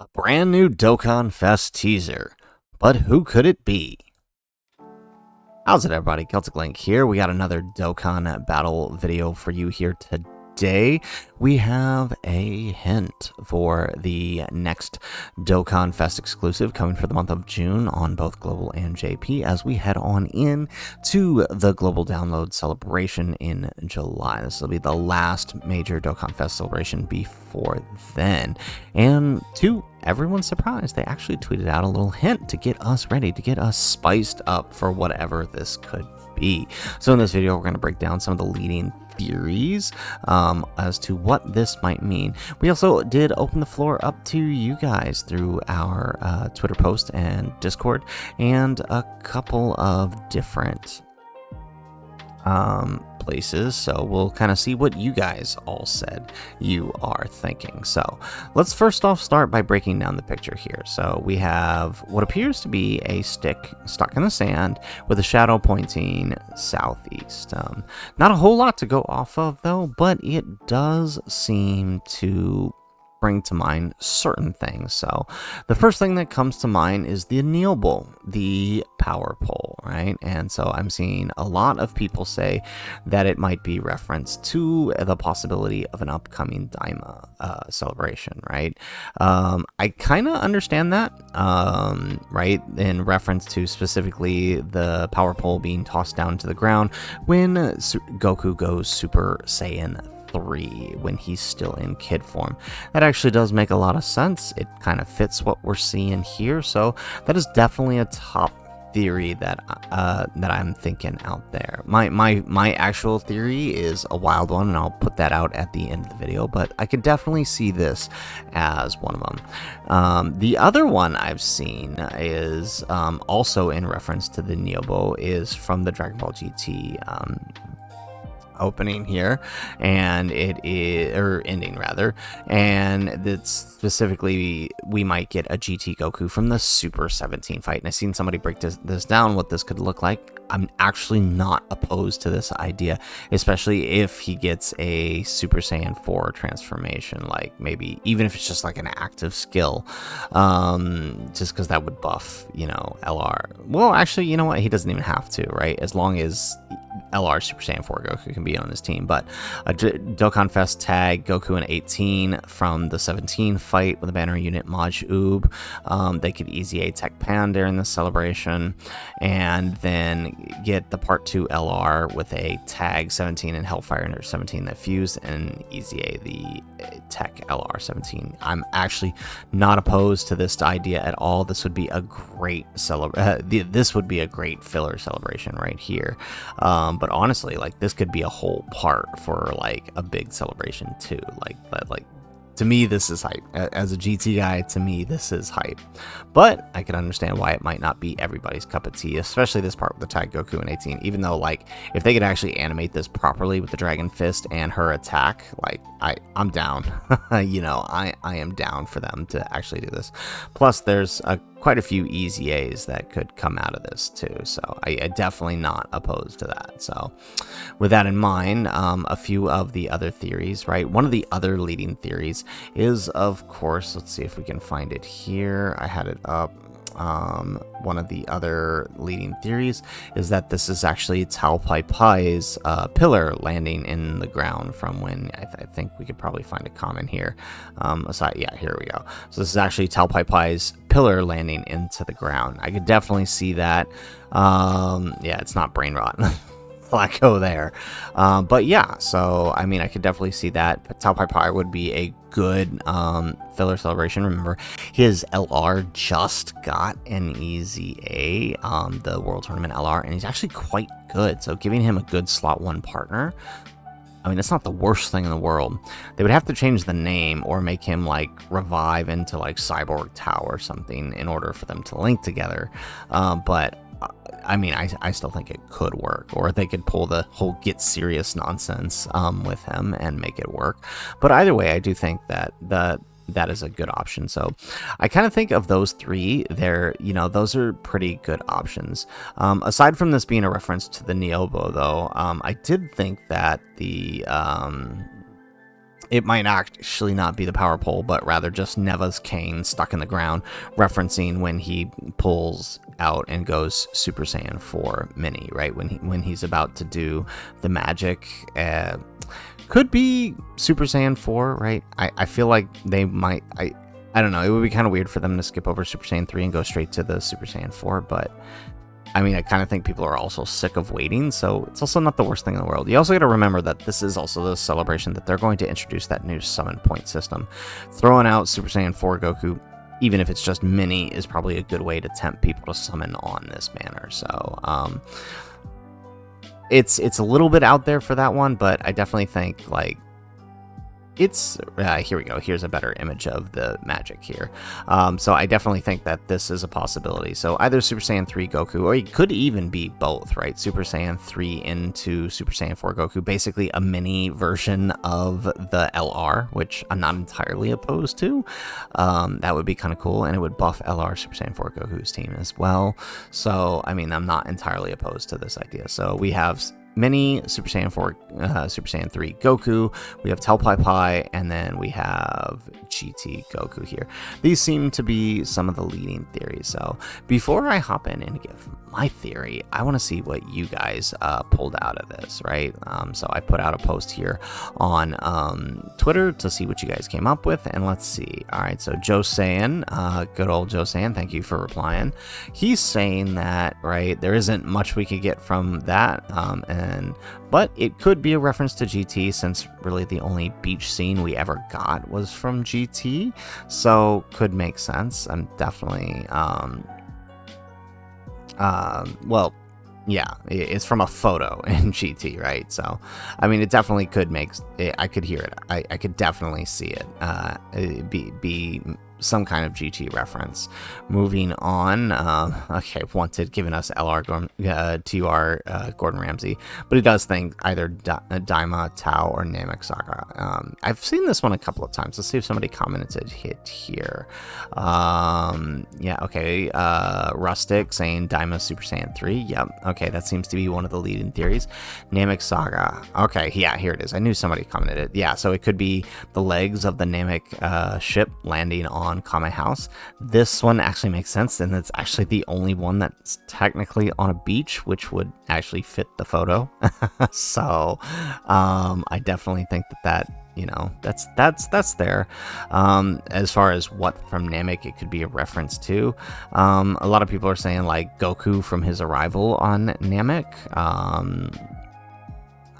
A brand new Dokkan Fest teaser. But who could it be? How's it, everybody? Celtic Link here. We got another Dokkan battle video for you here today. We have a hint for the next Dokkan Fest exclusive coming for the month of June on both Global and JP as we head on in to the Global Download celebration in July. This will be the last major Dokkan Fest celebration before then. And to everyone's surprise, they actually tweeted out a little hint to get us ready, to get us spiced up for whatever this could be. So in this video, we're going to break down some of the leading theories as to what this might mean. We also did open the floor up to you guys through our Twitter post and Discord, and a couple of different places, so we'll kind of see what you guys all said you are thinking. So let's first off start by breaking down the picture here. So we have what appears to be a stick stuck in the sand with a shadow pointing southeast. Not a whole lot to go off of though, but it does seem to bring to mind certain things. So the first thing that comes to mind is the Neobo, the power pole, right? And so I'm seeing a lot of people say that it might be reference to the possibility of an upcoming Daima celebration, right? I kind of understand that, right? In reference to specifically the power pole being tossed down to the ground when Goku goes Super Saiyan 3 when he's still in kid form. That actually does make a lot of sense. It kind of fits what we're seeing here, so that is definitely a top theory that that I'm thinking out there. My actual theory is a wild one, and I'll put that out at the end of the video, but I could definitely see this as one of them. The other one I've seen is also in reference to the Neobo, is from the Dragon Ball GT opening here, and it is, or ending rather, and that's specifically we might get a GT Goku from the Super 17 fight. And I've seen somebody break this down, what this could look like. I'm actually not opposed to this idea, especially if he gets a Super Saiyan 4 transformation, like maybe even if it's just like an active skill, just because that would buff, you know, LR. Well, actually, you know what, he doesn't even have to, right? As long as LR Super Saiyan 4 Goku can be on his team. But a Dokkan Fest tag Goku in 18 from the 17 fight with a banner unit Maj Oob. They could easy A Tech Pan during the celebration, and then get the part 2 LR with a tag 17 and Hellfire under 17 that fused, and easy A the Tech LR 17. I'm actually not opposed to this idea at all. This would be a great this would be a great filler celebration right here. But honestly, like, this could be a whole part for like a big celebration too. Like that, like, to me, this is hype. As a GT guy, to me, this is hype. But I can understand why it might not be everybody's cup of tea, especially this part with the tag Goku in 18. Even though, like, if they could actually animate this properly with the Dragon Fist and her attack, like, I'm down. You know, I am down for them to actually do this. Plus, there's quite a few easy A's that could come out of this too, so I definitely not opposed to that. So with that in mind, a few of the other theories, right? One of the other leading theories is, of course, let's see if we can find it here. I had it up. One of the other leading theories is that this is actually Tao Pai Pai's pillar landing in the ground from when I think we could probably find a comment here. Aside, yeah, here we go. So this is actually Tao Pai Pai's pillar landing into the ground. I could definitely see that. Yeah, it's not brain rot. Flacco there. But yeah, so I mean, I could definitely see that. But Tao Pai Pai would be a good filler celebration. Remember, his LR just got an easy A, the World Tournament LR, and he's actually quite good. So giving him a good slot 1 partner, I mean, it's not the worst thing in the world. They would have to change the name or make him like revive into like Cyborg Tao or something in order for them to link together. But I mean, I still think it could work, or they could pull the whole get serious nonsense with him and make it work. But either way, I do think that that is a good option. So I kind of think of those three there, you know, those are pretty good options. Aside from this being a reference to the Neobo though, I did think that the it might actually not be the power pole, but rather just Neva's cane stuck in the ground, referencing when he pulls out and goes Super Saiyan 4 Mini, right? When he's about to do the magic. Could be Super Saiyan 4, right? I feel like they might... I don't know. It would be kind of weird for them to skip over Super Saiyan 3 and go straight to the Super Saiyan 4, but... I mean, I kind of think people are also sick of waiting, so it's also not the worst thing in the world. You also got to remember that this is also the celebration that they're going to introduce that new summon point system. Throwing out Super Saiyan 4 Goku, even if it's just mini, is probably a good way to tempt people to summon on this manner. So, it's a little bit out there for that one, but I definitely think, like, it's here we go. Here's a better image of the magic here. So I definitely think that this is a possibility. So either Super Saiyan 3 Goku, or it could even be both, right? Super Saiyan 3 into Super Saiyan 4 Goku, basically a mini version of the LR, which I'm not entirely opposed to. That would be kind of cool, and it would buff LR Super Saiyan 4 Goku's team as well. So I mean, I'm not entirely opposed to this idea. So we have Mini, Super Saiyan 4, Super Saiyan 3 Goku, we have Tel Pai Pai, and then we have GT Goku here. These seem to be some of the leading theories. So before I hop in and give my theory, I want to see what you guys pulled out of this, right? So I put out a post here on Twitter to see what you guys came up with, and let's see. All right, so Joe Saiyan, good old Joe Saiyan, thank you for replying. He's saying that, right, there isn't much we could get from that, but it could be a reference to GT, since really the only beach scene we ever got was from GT, so could make sense. I'm definitely well, yeah, it's from a photo in GT, right? So I mean, it definitely could make it, I could hear it, I could definitely see it be some kind of GT reference. Moving on, okay, Wanted giving us LR TUR Gordon Ramsay, but he does think either Daima, Tao, or Namek Saga. I've seen this one a couple of times. Let's see if somebody commented hit here. Yeah, okay, Rustic saying Daima Super Saiyan 3. Yep, okay, that seems to be one of the leading theories. Namek Saga. Okay, yeah, here it is. I knew somebody commented it. Yeah, so it could be the legs of the Namek ship landing on Kame House. This one actually makes sense, and it's actually the only one that's technically on a beach, which would actually fit the photo. So I definitely think that you know, that's there. As far as what from Namek it could be a reference to, a lot of people are saying like Goku from his arrival on Namek.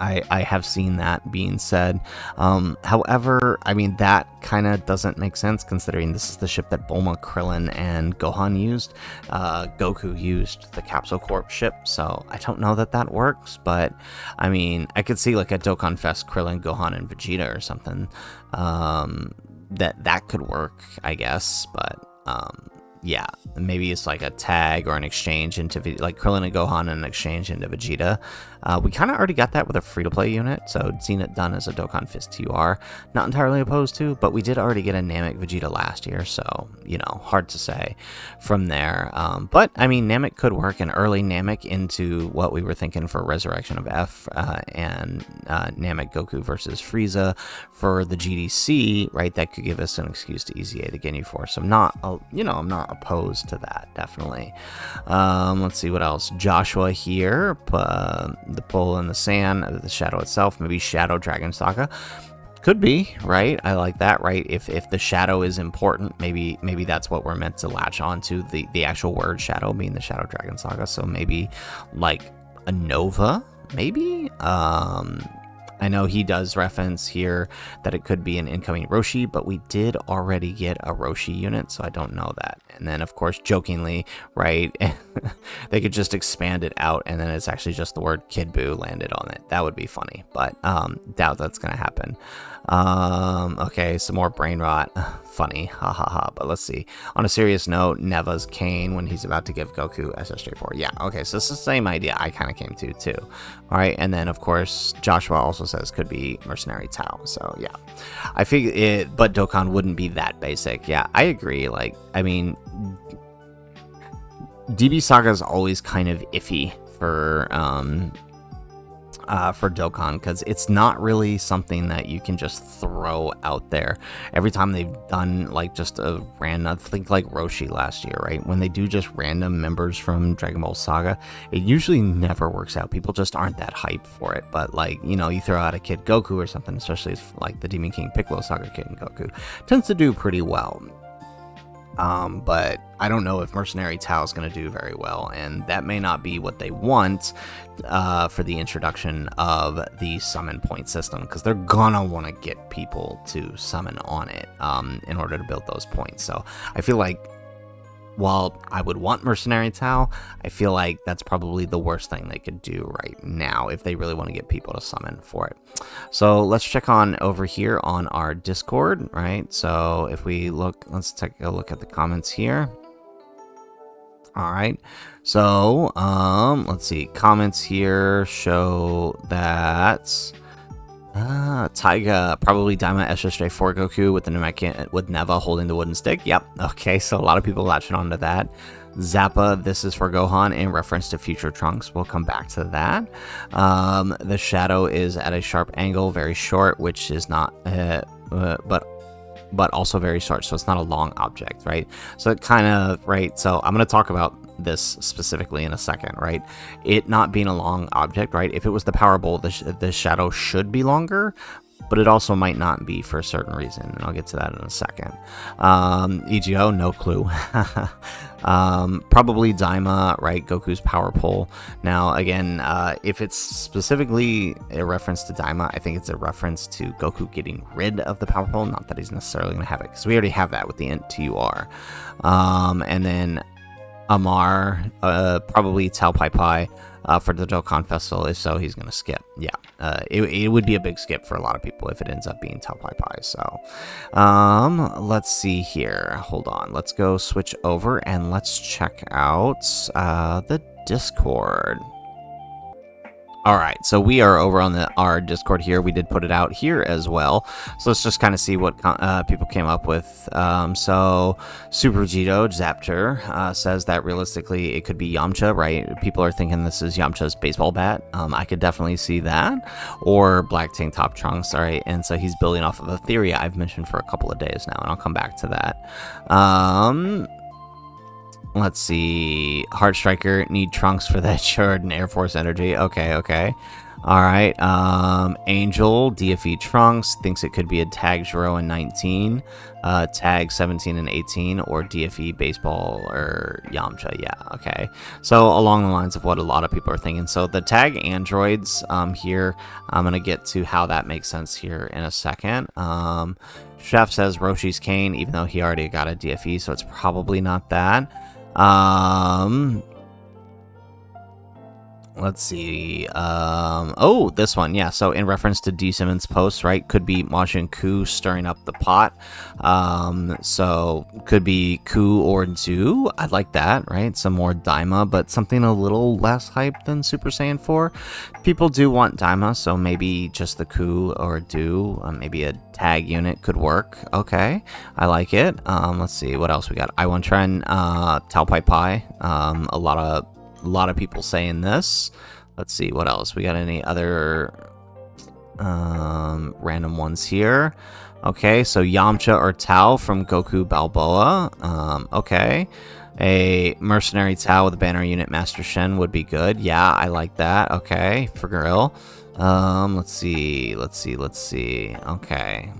I have seen that being said. However, I mean, that kind of doesn't make sense considering this is the ship that Bulma, Krillin, and Gohan used. Goku used the Capsule Corp ship, so I don't know that works, but I mean, I could see like a Dokkan Fest Krillin, Gohan, and Vegeta or something. That could work, I guess, but yeah, maybe it's like a tag or an exchange into like Krillin and Gohan and an exchange into Vegeta. We kind of already got that with a free-to-play unit, so seen it done as a Dokkan Fist TUR. Not entirely opposed to, but we did already get a Namek Vegeta last year, so, you know, hard to say from there. But, I mean, Namek could work, an early Namek into what we were thinking for Resurrection of F, and Namek Goku versus Frieza for the GDC, right? That could give us an excuse to EZA the Ginyu Force. So I'm not, you know, I'm not opposed to that, definitely. Let's see what else. Joshua here, the pull in the sand, the shadow itself, maybe Shadow Dragon Saga. Could be, right? I like that, right? If the shadow is important, maybe that's what we're meant to latch onto, the actual word shadow being the Shadow Dragon Saga. So maybe like a Nova, maybe? I know he does reference here that it could be an incoming Roshi, but we did already get a Roshi unit, so I don't know that. And then, of course, jokingly, right, they could just expand it out, and then it's actually just the word Kid Buu landed on it. That would be funny, but doubt that's going to happen. Okay, some more brain rot. Funny, ha ha ha. But let's see. On a serious note, Neva's cane when he's about to give Goku SSJ4. Yeah, okay, so it's the same idea I kind of came to too. All right, and then of course Joshua also says could be Mercenary Tao. So yeah, I figure it, but Dokkan wouldn't be that basic. Yeah, I agree. Like, I mean, DB Saga is always kind of iffy for for Dokkan, because it's not really something that you can just throw out there. Every time they've done like just a random, think like Roshi last year, right? When they do just random members from Dragon Ball Saga, it usually never works out. People just aren't that hyped for it. But like, you know, you throw out a Kid Goku or something, especially like the Demon King Piccolo Saga Kid Goku, tends to do pretty well. But I don't know if Mercenary Tao is going to do very well, and that may not be what they want for the introduction of the summon point system, because they're gonna want to get people to summon on it in order to build those points. So I feel like, while I would want Mercenary Tao, I feel like that's probably the worst thing they could do right now if they really want to get people to summon for it. So let's check on over here on our Discord, right? So if we look, let's take a look at the comments here. All right, so let's see, comments here show that Taiga, probably Daima SSJ for Goku with the Namekian, with Neva holding the wooden stick. Yep, okay, so a lot of people latching onto that. Zappa, this is for Gohan in reference to future Trunks. We'll come back to that. The shadow is at a sharp angle, very short, which is not, but also very short, so it's not a long object, right? So it kind of, right, so I'm going to talk about this specifically in a second, right? It not being a long object, right? If it was the Power Bowl, the shadow should be longer, but it also might not be for a certain reason, and I'll get to that in a second. EGO, no clue. Probably Daima, right? Goku's power pole. Now, again, if it's specifically a reference to Daima, I think it's a reference to Goku getting rid of the power pole, not that he's necessarily going to have it, because we already have that with the int TUR. And then Amar, probably Tao Pai Pai for the Dokkan Festival. If so, he's going to skip. Yeah, it would be a big skip for a lot of people if it ends up being Tao Pai Pai. So let's see here. Hold on. Let's go switch over and let's check out the Discord. All right, so we are over on our Discord here. We did put it out here as well. So let's just kind of see what people came up with. So Super Jito Zapter says that realistically it could be Yamcha, right? People are thinking this is Yamcha's baseball bat. I could definitely see that. Or Black Tank Top Trunks, all right? And so he's building off of a theory I've mentioned for a couple of days now, and I'll come back to that. Let's see. Heart Striker, need Trunks for that Jordan Air Force energy. Okay, okay. All right. Angel, DFE Trunks, thinks it could be a Tag Zero and 19, Tag 17 and 18, or DFE Baseball or Yamcha. Yeah, okay. So along the lines of what a lot of people are thinking. So the Tag Androids here, I'm going to get to how that makes sense here in a second. Chef says Roshi's Kane, even though he already got a DFE, so it's probably not that. Let's see. Oh, this one, yeah. So in reference to D. Simmons' post, right, could be Majin Ku stirring up the pot. So could be Ku or Zu. I'd like that, right? Some more Daima, but something a little less hype than Super Saiyan 4. People do want Daima, so maybe just the Ku or Du. Maybe a tag unit could work. Okay, I like it. Let's see what else we got. I1 Tren, Tao Pai Pai. A lot of people saying this. Let's see what else we got. Any other random ones here? Okay, so Yamcha or Tao from Goku Balboa. Okay, a Mercenary Tao with a banner unit Master Shen would be good. Yeah, I like that. Okay, for Grill. Let's see. Okay.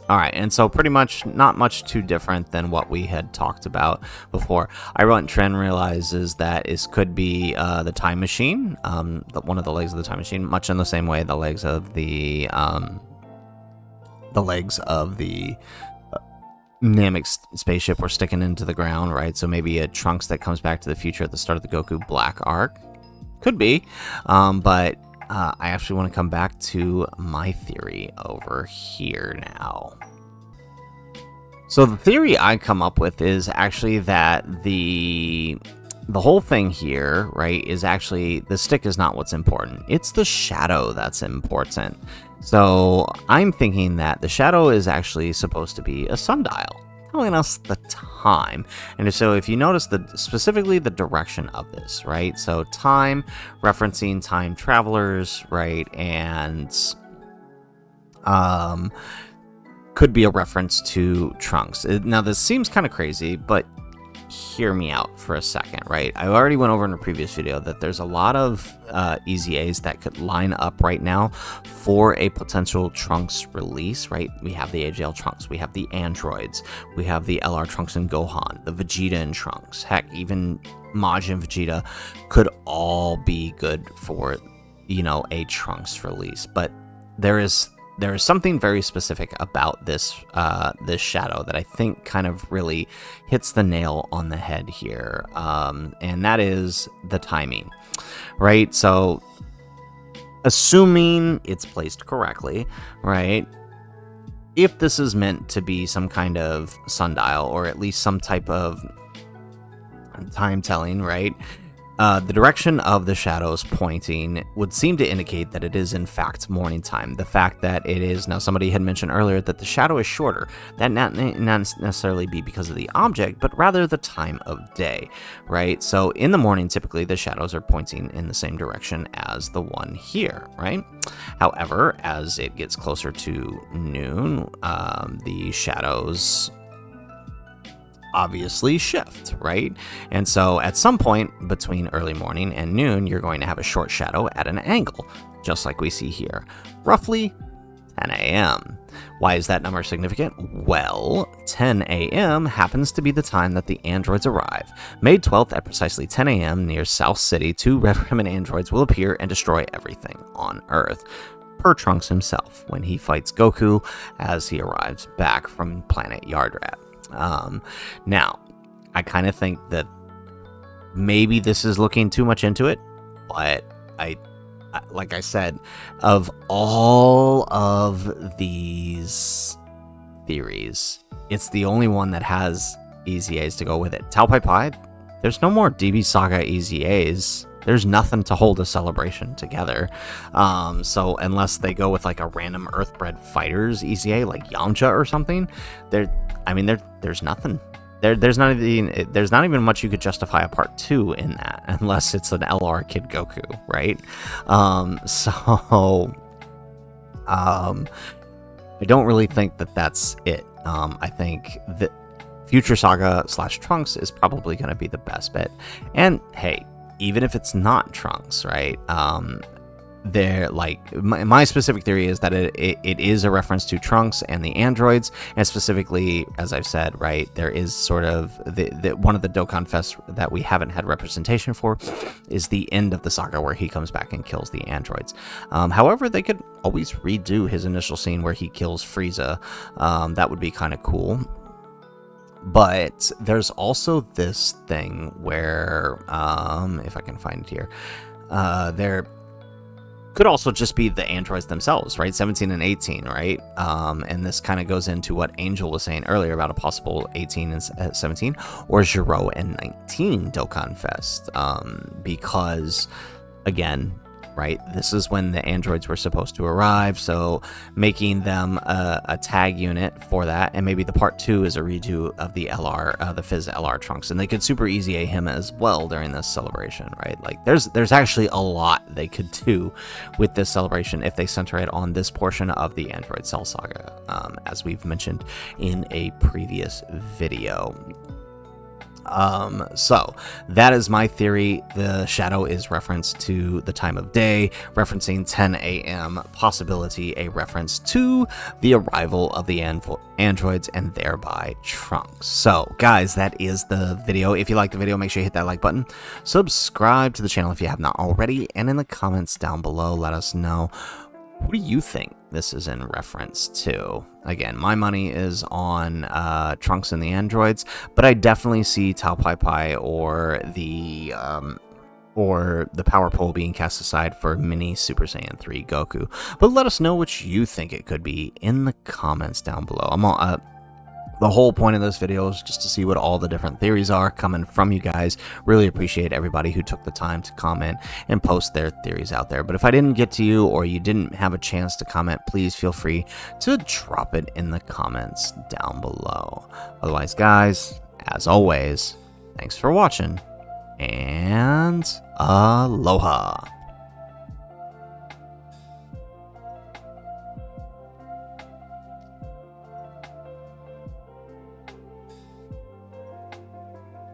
All right, and so pretty much not much too different than what we had talked about before. I1 Trend realizes that it could be the time machine, one of the legs of the time machine, much in the same way the legs of the Namek spaceship were sticking into the ground, right? So maybe a Trunks that comes back to the future at the start of the Goku Black arc. Could be, but I actually want to come back to my theory over here now. So the theory I come up with is actually that the whole thing here, right, is actually the stick is not what's important. It's the shadow that's important. So I'm thinking that the shadow is actually supposed to be a sundial. telling us the time. And so if you notice specifically the direction of this, right? So time, referencing time travelers, right? And could be a reference to Trunks. Now this seems kind of crazy, but hear me out for a second, right? I already went over in a previous video that there's a lot of EZAs that could line up right now for a potential Trunks release, right? We have the AGL Trunks, we have the androids, we have the LR Trunks and Gohan, the Vegeta and Trunks, heck, even Majin Vegeta could all be good for, you know, a Trunks release. But there is something very specific about this this shadow that I think kind of really hits the nail on the head here, and that is the timing, right? So assuming it's placed correctly, right, if this is meant to be some kind of sundial or at least some type of time telling, right, the direction of the shadows pointing would seem to indicate that it is in fact morning time. The fact that it is, now somebody had mentioned earlier that the shadow is shorter, that not necessarily be because of the object, but rather the time of day, right? So in the morning, typically the shadows are pointing in the same direction as the one here, right? However, as it gets closer to noon, the shadows obviously shift, right? And so at some point between early morning and noon, you're going to have a short shadow at an angle, just like we see here, roughly 10 a.m. Why is that number significant? Well, 10 a.m. happens to be the time that the androids arrive. May 12th at precisely 10 a.m. near South City, 2 Red Ribbon androids will appear and destroy everything on Earth, per Trunks himself, when he fights Goku as he arrives back from planet Yardrat. Now, I kind of think that maybe this is looking too much into it, but like I said, of all of these theories, it's the only one that has EZAs to go with it. Tao Pai Pai, there's no more DB Saga EZAs. There's nothing to hold a celebration together. So unless they go with like a random Earthbred Fighters EZA like Yamcha or something, there's nothing. There's not even much you could justify a part 2 in that, unless it's an LR Kid Goku, right? I don't really think that that's it. I think that Future Saga / Trunks is probably going to be the best bet. And hey, even if it's not Trunks, right? They're like, my specific theory is that it is a reference to Trunks and the androids, and specifically, as I've said, right, there is sort of one of the Dokkan Fests that we haven't had representation for is the end of the saga where he comes back and kills the androids. However, they could always redo his initial scene where he kills Frieza. That would be kind of cool. But there's also this thing where, if I can find it here, there could also just be the androids themselves, right? 17 and 18, right? And this kind of goes into what Angel was saying earlier about a possible 18 and 17 or Giro and 19 Dokkan Fest. Because, again, right, this is when the androids were supposed to arrive, so making them a tag unit for that, and maybe the part 2 is a redo of the LR, the Fizz LR Trunks, and they could super easy A him as well during this celebration, right? Like, there's actually a lot they could do with this celebration if they center it on this portion of the Android Cell Saga, as we've mentioned in a previous video. So that is my theory. The shadow is referenced to the time of day, referencing 10 a.m. possibility, a reference to the arrival of the androids and thereby Trunks. So guys, that is the video. If you like the video, make sure you hit that like button, subscribe to the channel if you have not already, and in the comments down below, let us know, who do you think this is in reference to? Again, my money is on Trunks and the androids, but I definitely see Tao Pai Pai or the Power Pole being cast aside for Mini Super Saiyan 3 Goku. But let us know what you think it could be in the comments down below. The whole point of this video is just to see what all the different theories are coming from you guys. Really appreciate everybody who took the time to comment and post their theories out there. But if I didn't get to you or you didn't have a chance to comment, please feel free to drop it in the comments down below. Otherwise, guys, as always, thanks for watching and aloha.